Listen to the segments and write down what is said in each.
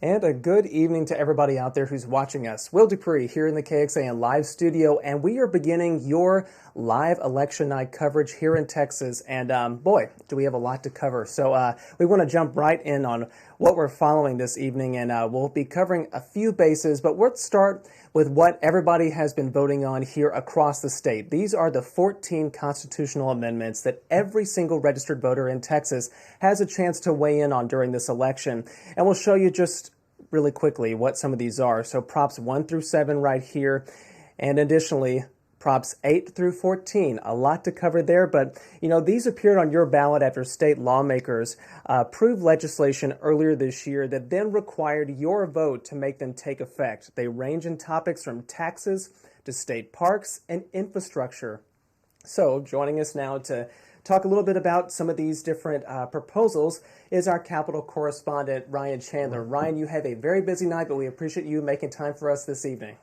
And a good evening to everybody out there who's watching us. Will Dupree here in the KXAN live studio, and we are beginning your live election night coverage here in Texas. And boy, do we have a lot to cover. So we want to jump right in on what we're following this evening, and we'll be covering a few bases, but let's start with what everybody has been voting on here across the state. These are the 14 constitutional amendments that every single registered voter in Texas has a chance to weigh in on during this election. And we'll show you just really quickly what some of these are. So Props 1 through 7 right here, and additionally Props 8 through 14. A lot to cover there, but these appeared on your ballot after state lawmakers approved legislation earlier this year that then required your vote to make them take effect. They range in topics from taxes to state parks and infrastructure. So joining us now to talk a little bit about some of these different proposals is our Capitol correspondent, Ryan Chandler. Ryan, you have a very busy night, but we appreciate you making time for us this evening.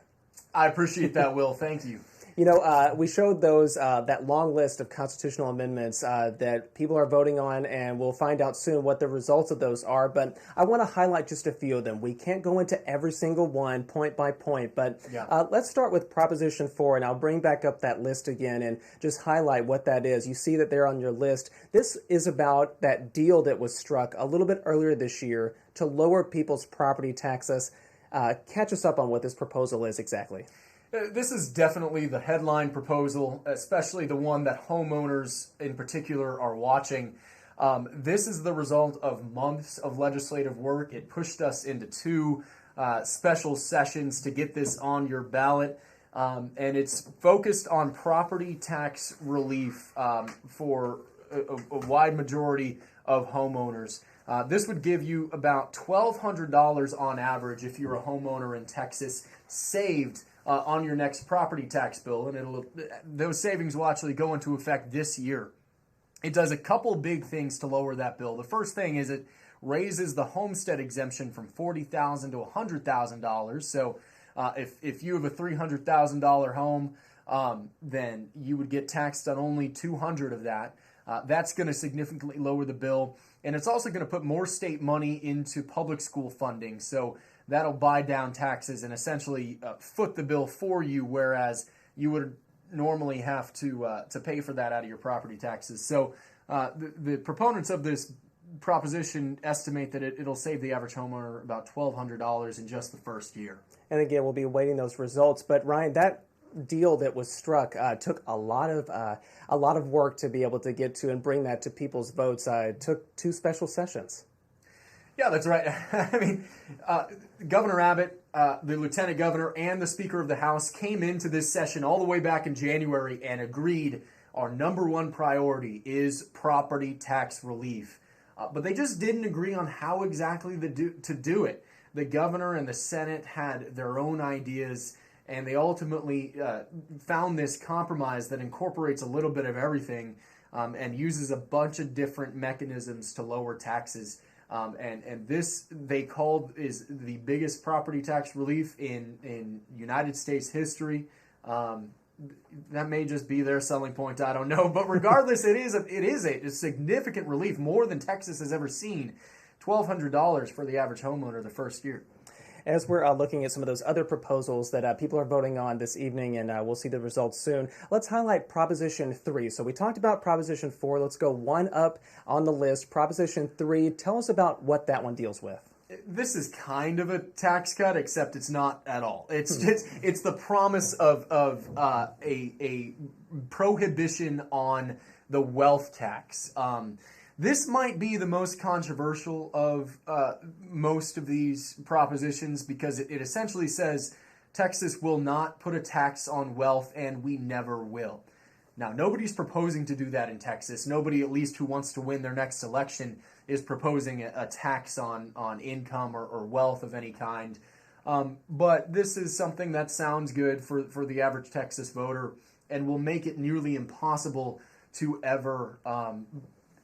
I appreciate that, Will. Thank you. We showed those that long list of constitutional amendments that people are voting on, and we'll find out soon what the results of those are. But I want to highlight just a few of them. We can't go into every single one point by point, but let's start with Proposition 4, and I'll bring back up that list again and just highlight what that is. You see that they're on your list. This is about that deal that was struck a little bit earlier this year to lower people's property taxes. Catch us up on what this proposal is exactly. This is definitely the headline proposal, especially the one that homeowners in particular are watching. This is the result of months of legislative work. It pushed us into two special sessions to get this on your ballot. And it's focused on property tax relief for a wide majority of homeowners. This would give you about $1,200 on average if you're a homeowner in Texas saved on your next property tax bill, and those savings will actually go into effect this year. It does a couple big things to lower that bill. The first thing is it raises the homestead exemption from $40,000 to $100,000. So if you have a $300,000 home, then you would get taxed on only $200 of that. That's going to significantly lower the bill, and it's also going to put more state money into public school funding. So that'll buy down taxes and essentially foot the bill for you, whereas you would normally have to pay for that out of your property taxes. So the proponents of this proposition estimate that it'll save the average homeowner about $1,200 in just the first year. And again, we'll be awaiting those results. But Ryan, that deal that was struck took a lot of work to be able to get to and bring that to people's votes. It took two special sessions. Yeah, that's right. I mean, Governor Abbott, the Lieutenant Governor, and the Speaker of the House came into this session all the way back in January and agreed our number one priority is property tax relief. But they just didn't agree on how exactly to do it. The Governor and the Senate had their own ideas, and they ultimately found this compromise that incorporates a little bit of everything and uses a bunch of different mechanisms to lower taxes. And this, they called, is the biggest property tax relief in United States history. That may just be their selling point, I don't know. But regardless, it is a significant relief, more than Texas has ever seen. $1,200 for the average homeowner the first year. As we're looking at some of those other proposals that people are voting on this evening, and we'll see the results soon, let's highlight Proposition 3. So we talked about Proposition 4. Let's go one up on the list. Proposition 3, tell us about what that one deals with. This is kind of a tax cut, except it's not at all. It's the promise of a prohibition on the wealth tax. This might be the most controversial of most of these propositions because it essentially says Texas will not put a tax on wealth, and we never will. Now, nobody's proposing to do that in Texas. Nobody, at least who wants to win their next election, is proposing a tax on income or wealth of any kind. But this is something that sounds good for the average Texas voter and will make it nearly impossible to ever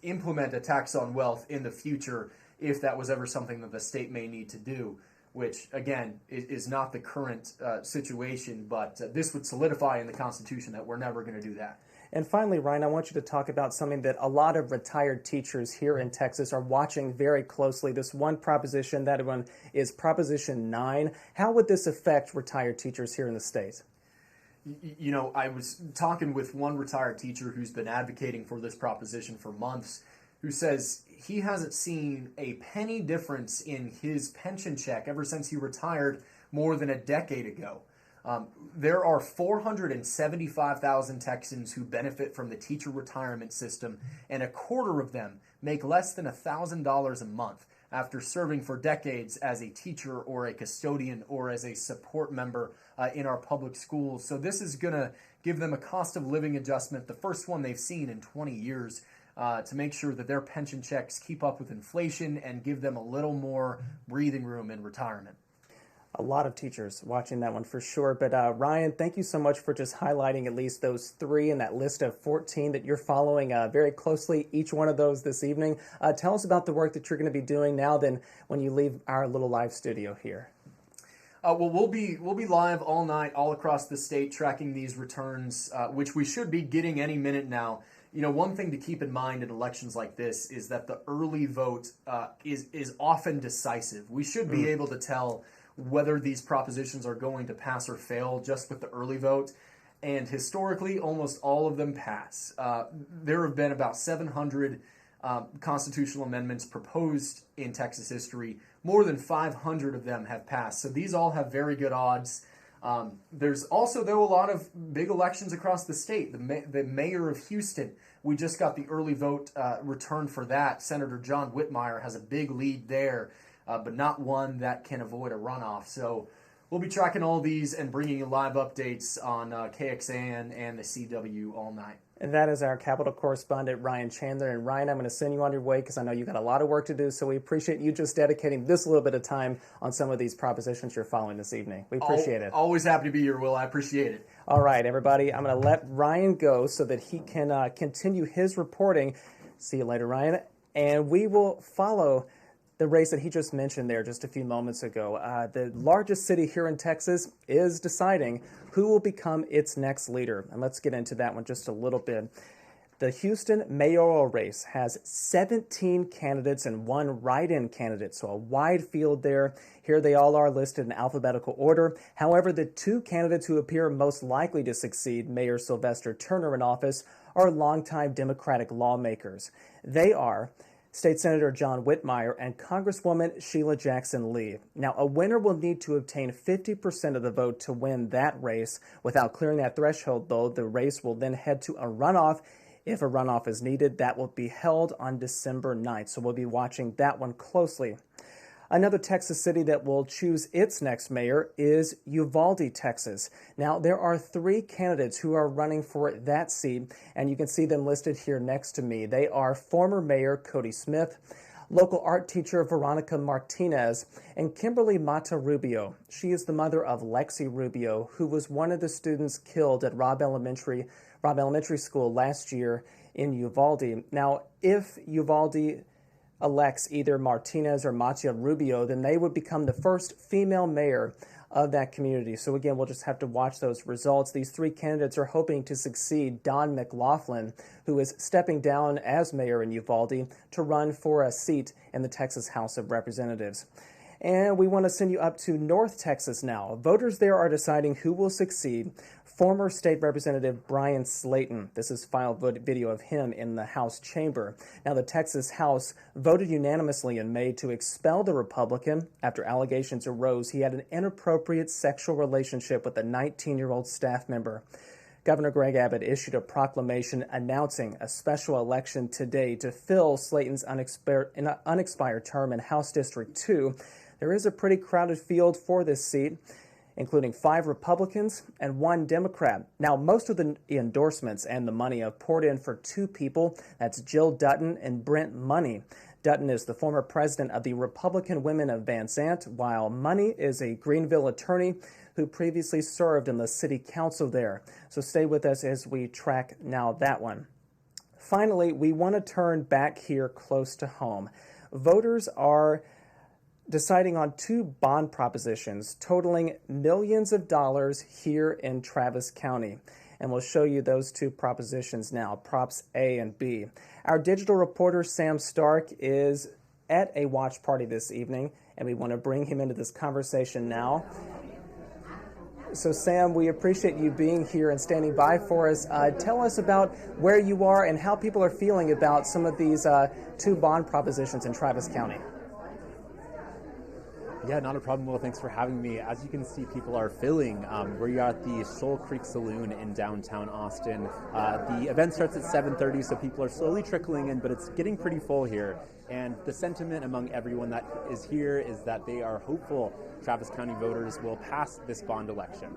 implement a tax on wealth in the future if that was ever something that the state may need to do, which, again, is not the current situation, but this would solidify in the Constitution that we're never going to do that. And finally, Ryan, I want you to talk about something that a lot of retired teachers here in Texas are watching very closely. This one proposition, that one is Proposition 9. How would this affect retired teachers here in the state? You know, I was talking with one retired teacher who's been advocating for this proposition for months, who says he hasn't seen a penny difference in his pension check ever since he retired more than a decade ago. There are 475,000 Texans who benefit from the teacher retirement system, and a quarter of them make less than $1,000 a month after serving for decades as a teacher or a custodian or as a support member in our public schools. So this is going to give them a cost of living adjustment, the first one they've seen in 20 years, to make sure that their pension checks keep up with inflation and give them a little more breathing room in retirement. A lot of teachers watching that one for sure. But Ryan, thank you so much for just highlighting at least those 3 in that list of 14 that you're following very closely, each one of those this evening. Tell us about the work that you're going to be doing now then when you leave our little live studio here. Well, we'll be live all night, all across the state, tracking these returns, which we should be getting any minute now. You know, one thing to keep in mind in elections like this is that the early vote is often decisive. We should be able to tell whether these propositions are going to pass or fail just with the early vote. And historically, almost all of them pass. There have been about 700 constitutional amendments proposed in Texas history. More than 500 of them have passed. So these all have very good odds. There's also, though, a lot of big elections across the state. The mayor of Houston, we just got the early vote return for that. Senator John Whitmire has a big lead there. But not one that can avoid a runoff. So we'll be tracking all these and bringing you live updates on KXAN and the CW all night. And that is our Capitol correspondent, Ryan Chandler. And Ryan, I'm going to send you on your way because I know you got a lot of work to do. So we appreciate you just dedicating this little bit of time on some of these propositions you're following this evening. We appreciate it. Always happy to be here, Will. I appreciate it. All right, everybody. I'm going to let Ryan go so that he can continue his reporting. See you later, Ryan. And we will follow the race that he just mentioned there just a few moments ago. The largest city here in Texas is deciding who will become its next leader. And let's get into that one just a little bit. The Houston mayoral race has 17 candidates and 1 write-in candidate, so a wide field there. Here they all are listed in alphabetical order. However, the 2 candidates who appear most likely to succeed Mayor Sylvester Turner in office are longtime Democratic lawmakers. They are State Senator John Whitmire and Congresswoman Sheila Jackson Lee. Now, a winner will need to obtain 50% of the vote to win that race. Without clearing that threshold, though, the race will then head to a runoff. If a runoff is needed, that will be held on December 9th. So we'll be watching that one closely. Another Texas city that will choose its next mayor is Uvalde, Texas. Now, there are 3 candidates who are running for that seat, and you can see them listed here next to me. They are former Mayor Cody Smith, local art teacher Veronica Martinez, and Kimberly Mata Rubio. She is the mother of Lexi Rubio, who was one of the students killed at Robb Elementary School last year in Uvalde. Now, if Uvalde elects either Martinez or Mata Rubio, then they would become the first female mayor of that community. So again, we'll just have to watch those results. These 3 candidates are hoping to succeed Don McLaughlin, who is stepping down as mayor in Uvalde to run for a seat in the Texas House of Representatives. And we want to send you up to North Texas now. Voters there are deciding who will succeed former State Representative Bryan Slaton. This is file video of him in the House chamber. Now, the Texas House voted unanimously in May to expel the Republican after allegations arose he had an inappropriate sexual relationship with a 19-year-old staff member. Governor Greg Abbott issued a proclamation announcing a special election today to fill Slaton's unexpired term in House District 2. There is a pretty crowded field for this seat, including 5 Republicans and 1 Democrat. Now, most of the endorsements and the money have poured in for 2 people. That's Jill Dutton and Brent Money. Dutton is the former president of the Republican Women of Van Zant, while Money is a Greenville attorney who previously served in the city council there. So stay with us as we track now that one. Finally, we want to turn back here close to home. Voters are deciding on 2 bond propositions totaling millions of dollars here in Travis County. and we'll show you those two propositions now, props A and B. Our digital reporter, Sam Stark, is at a watch party this evening, and we want to bring him into this conversation now. So, Sam, we appreciate you being here and standing by for us. Tell us about where you are and how people are feeling about some of these two bond propositions in Travis County. Yeah, not a problem, Will. Thanks for having me. As you can see, people are filling. We're at the Shoal Creek Saloon in downtown Austin. The event starts at 7:30, so people are slowly trickling in, but it's getting pretty full here. And the sentiment among everyone that is here is that they are hopeful Travis County voters will pass this bond election.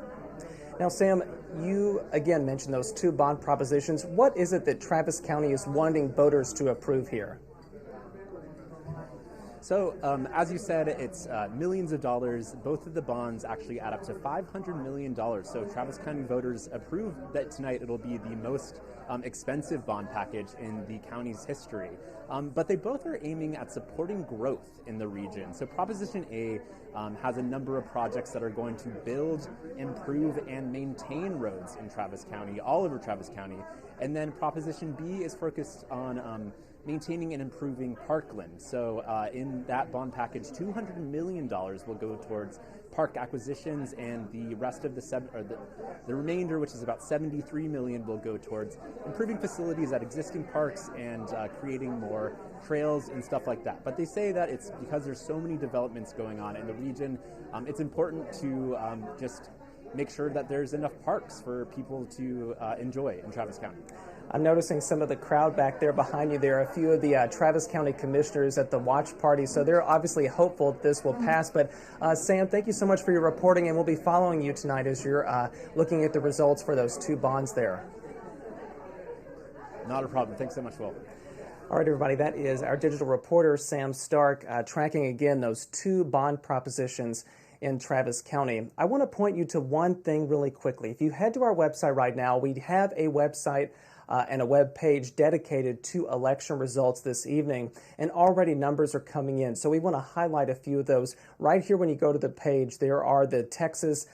Now, Sam, you again mentioned those two bond propositions. What is it that Travis County is wanting voters to approve here? So, as you said, it's millions of dollars. Both of the bonds actually add up to $500 million. So Travis County voters approved that tonight it'll be the most expensive bond package in the county's history. But they both are aiming at supporting growth in the region. So Proposition A has a number of projects that are going to build, improve, and maintain roads in Travis County, all over Travis County. And then Proposition B is focused on maintaining and improving parkland. So in that bond package, $200 million will go towards park acquisitions, and the rest of the remainder, which is about $73 million, will go towards improving facilities at existing parks and creating more trails and stuff like that. But they say that it's because there's so many developments going on in the region, it's important to just make sure that there's enough parks for people to enjoy in Travis County. I'm noticing some of the crowd back there behind you. There are a few of the Travis County commissioners at the watch party, so they're obviously hopeful that this will pass. But Sam, thank you so much for your reporting, and we'll be following you tonight as you're looking at the results for those two bonds there. Not a problem. Thanks so much, Will. All right, everybody, that is our digital reporter, Sam Stark, tracking again those two bond propositions in Travis County. I want to point you to one thing really quickly. If you head to our website right now, we have a website and a web page dedicated to election results this evening, and already numbers are coming in. So we want to highlight a few of those. Right here when you go to the page, there are the Texas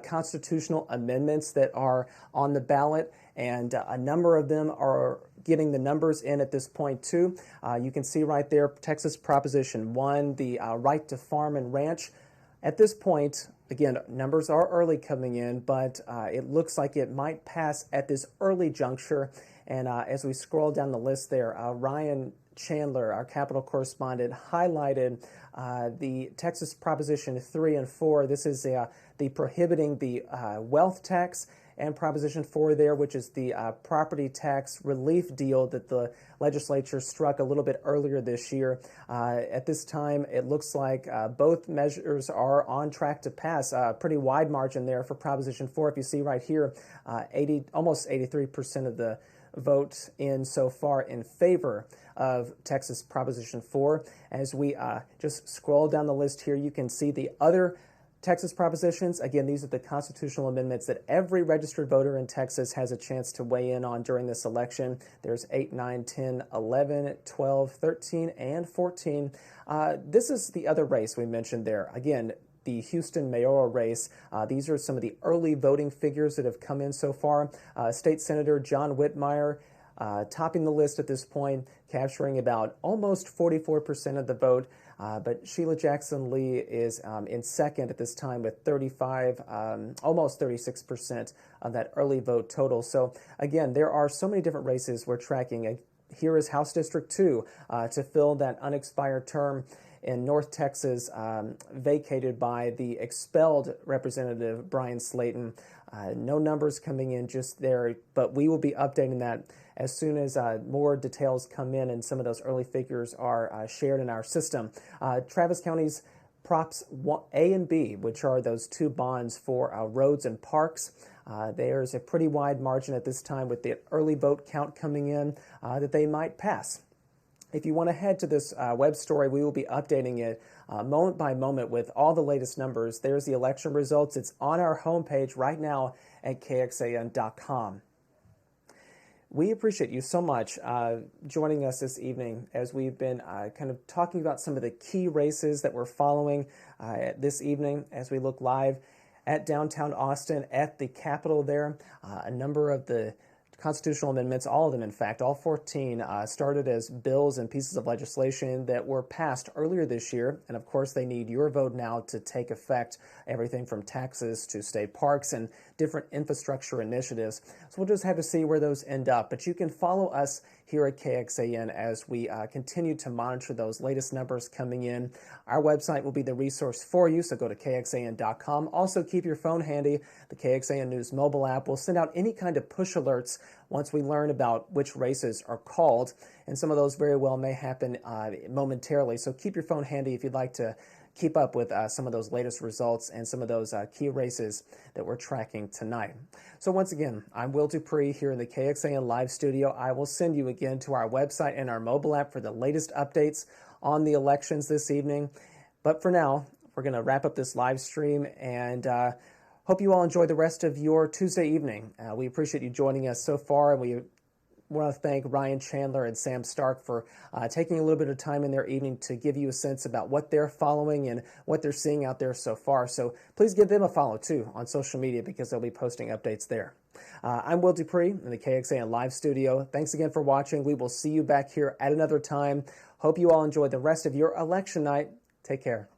constitutional amendments that are on the ballot, and a number of them are getting the numbers in at this point too. You can see right there, Texas Proposition 1, the right to farm and ranch. At this point, again, numbers are early coming in, but it looks like it might pass at this early juncture. And as we scroll down the list there, Ryan Chandler, our Capitol correspondent, highlighted the Texas Proposition 3 and 4. This is the prohibiting the wealth tax, and Proposition 4 there, which is the property tax relief deal that the legislature struck a little bit earlier this year. At this time, it looks like both measures are on track to pass. Pretty wide margin there for Proposition 4. If you see right here, almost 83% of the vote in so far in favor of Texas Proposition 4. As we just scroll down the list here, you can see the other Texas propositions. Again, these are the constitutional amendments that every registered voter in Texas has a chance to weigh in on during this election. There's 8, 9, 10, 11, 12, 13, and 14. This is the other race we mentioned there. Again, the Houston mayoral race. These are some of the early voting figures that have come in so far. State Senator John Whitmire topping the list at this point, capturing about almost 44% of the vote. But Sheila Jackson Lee is in second at this time with 35, almost 36% of that early vote total. So again, there are so many different races we're tracking. Here is House District 2 to fill that unexpired term in North Texas, vacated by the expelled Representative Brian Slayton. No numbers coming in just there, but we will be updating that as soon as more details come in and some of those early figures are shared in our system. Travis County's Props A and B, which are those two bonds for roads and parks. There's a pretty wide margin at this time with the early vote count coming in that they might pass. If you want to head to this web story, we will be updating it moment by moment with all the latest numbers. There's the election results. It's on our homepage right now at KXAN.com. We appreciate you so much joining us this evening as we've been kind of talking about some of the key races that we're following this evening as we look live. at downtown Austin at the Capitol there. A number of the constitutional amendments, all of them in fact, all 14, started as bills and pieces of legislation that were passed earlier this year. And of course, they need your vote now to take effect, everything from taxes to state parks and different infrastructure initiatives. So we'll just have to see where those end up. But you can follow us here at KXAN as we continue to monitor those latest numbers coming in. Our website will be the resource for you, so go to KXAN.com. Also, keep your phone handy. The KXAN News mobile app will send out any kind of push alerts once we learn about which races are called, and some of those very well may happen momentarily. So keep your phone handy if you'd like to keep up with some of those latest results and some of those key races that we're tracking tonight. So once again, I'm Will Dupree here in the KXAN live studio. I will send you again to our website and our mobile app for the latest updates on the elections this evening. But for now, we're going to wrap up this live stream and hope you all enjoy the rest of your Tuesday evening. We appreciate you joining us so far, and we want to thank Ryan Chandler and Sam Stark for taking a little bit of time in their evening to give you a sense about what they're following and what they're seeing out there so far. So please give them a follow, too, on social media because they'll be posting updates there. I'm Will Dupree in the KXAN live studio. Thanks again for watching. We will see you back here at another time. Hope you all enjoy the rest of your election night. Take care.